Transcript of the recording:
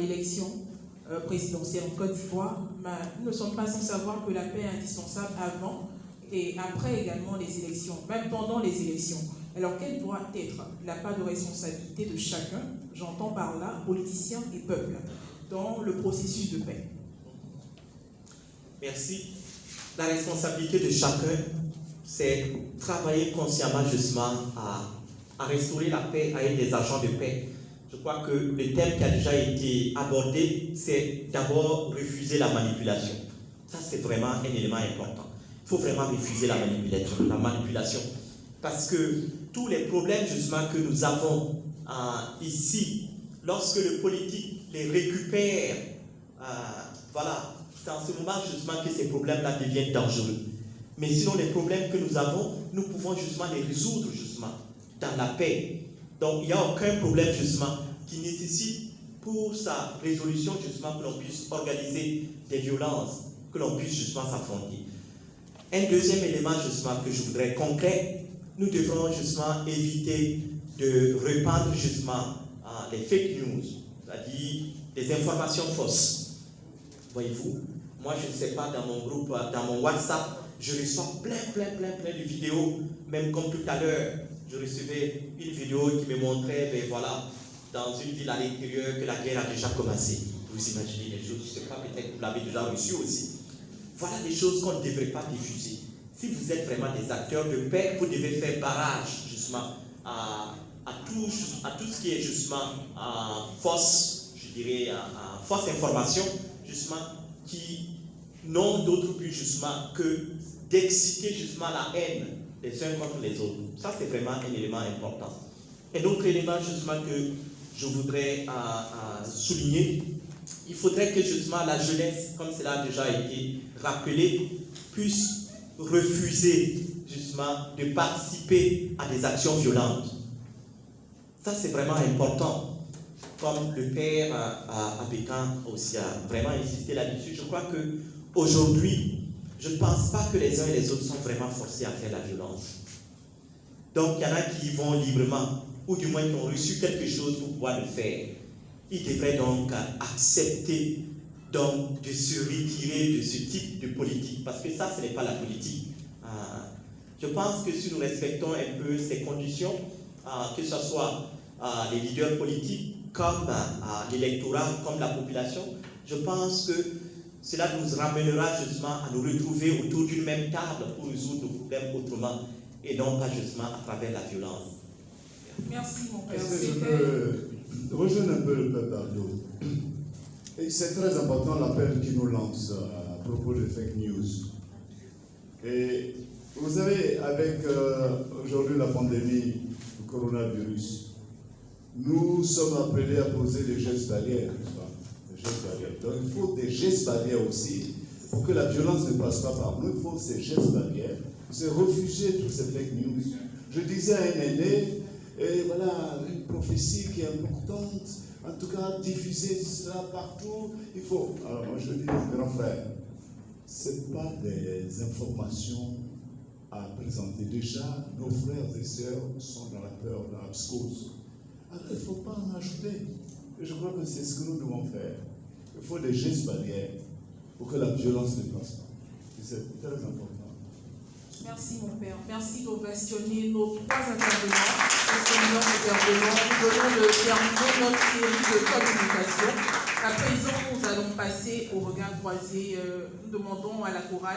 l'élection présidentielle en Côte d'Ivoire, nous ne sommes pas sans savoir que la paix est indispensable avant et après également les élections, même pendant les élections. Alors, quelle doit être la part de responsabilité de chacun, j'entends par là politiciens et peuple, dans le processus de paix? Merci. La responsabilité de chacun, c'est travailler consciemment justement à restaurer la paix, à être des agents de paix. Je crois que le thème qui a déjà été abordé, c'est d'abord refuser la manipulation. Ça, c'est vraiment un élément important. Il faut vraiment refuser la manipulation. Parce que tous les problèmes justement que nous avons ici, lorsque le politique les récupère, voilà, c'est en ce moment justement que ces problèmes-là deviennent dangereux. Mais sinon, les problèmes que nous avons, nous pouvons justement les résoudre justement dans la paix. Donc, il n'y a aucun problème justement qui nécessite pour sa résolution justement que l'on puisse organiser des violences, que l'on puisse justement s'affronter. Un deuxième élément justement que je voudrais concret, nous devrons justement éviter de répandre justement les fake news, c'est-à-dire des informations fausses. Voyez-vous, moi je ne sais pas, dans mon groupe, dans mon WhatsApp, je reçois plein de vidéos, même comme tout à l'heure, je recevais une vidéo qui me montrait, ben voilà, dans une ville à l'intérieur, que la guerre a déjà commencé. Vous imaginez les choses, je ne sais pas, peut-être que vous l'avez déjà reçu aussi. Voilà des choses qu'on ne devrait pas diffuser. Si vous êtes vraiment des acteurs de paix, vous devez faire barrage justement à tout ce qui est justement fausse, je dirais, fausse information, justement, qui n'ont d'autre but justement que d'exciter justement la haine les uns contre les autres. Ça, c'est vraiment un élément important. Un autre élément justement que je voudrais souligner, il faudrait que justement la jeunesse, comme cela a déjà été rappelé, puisse refuser justement de participer à des actions violentes. Ça, c'est vraiment important. Comme le père Abékan aussi a vraiment insisté là-dessus, je crois qu'aujourd'hui, je ne pense pas que les uns et les autres sont vraiment forcés à faire la violence. Donc, il y en a qui y vont librement, ou du moins qui ont reçu quelque chose pour pouvoir le faire. Ils devraient donc accepter donc, de se retirer de ce type de politique, parce que ça, ce n'est pas la politique. Je pense que si nous respectons un peu ces conditions, que ce soit les leaders politiques, comme l'électorat, comme la population, je pense que cela nous ramènera justement à nous retrouver autour d'une même table pour résoudre nos problèmes autrement, et non pas justement à travers la violence. Merci, mon père. Est-ce que je peux rejoindre un peu le peuple Ardo? Et c'est très important l'appel qu'il nous lance à propos de fake news. Et vous savez, avec aujourd'hui la pandémie du coronavirus, nous sommes appelés à poser des gestes barrières, n'est-ce pas? Des gestes barrières. Donc il faut des gestes barrières aussi pour que la violence ne passe pas par nous. Il faut ces gestes barrières, c'est refuser toutes ces fake news. Je disais à un aîné, et voilà, une prophétie qui est importante, en tout cas, diffuser cela partout, il faut. Alors moi je dis, grand frère, ce n'est pas des informations à présenter. Déjà, nos frères et sœurs sont dans la peur, dans la psychose. Alors il ne faut pas en ajouter. Et je crois que c'est ce que nous devons faire. Il faut des gestes barrières pour que la violence ne passe pas. C'est très important. Merci, mon père. Merci d'ovationner nos trois intervenants. Nous venons de terminer notre série de communication. À présent, nous allons passer au regard croisé. Nous demandons à la chorale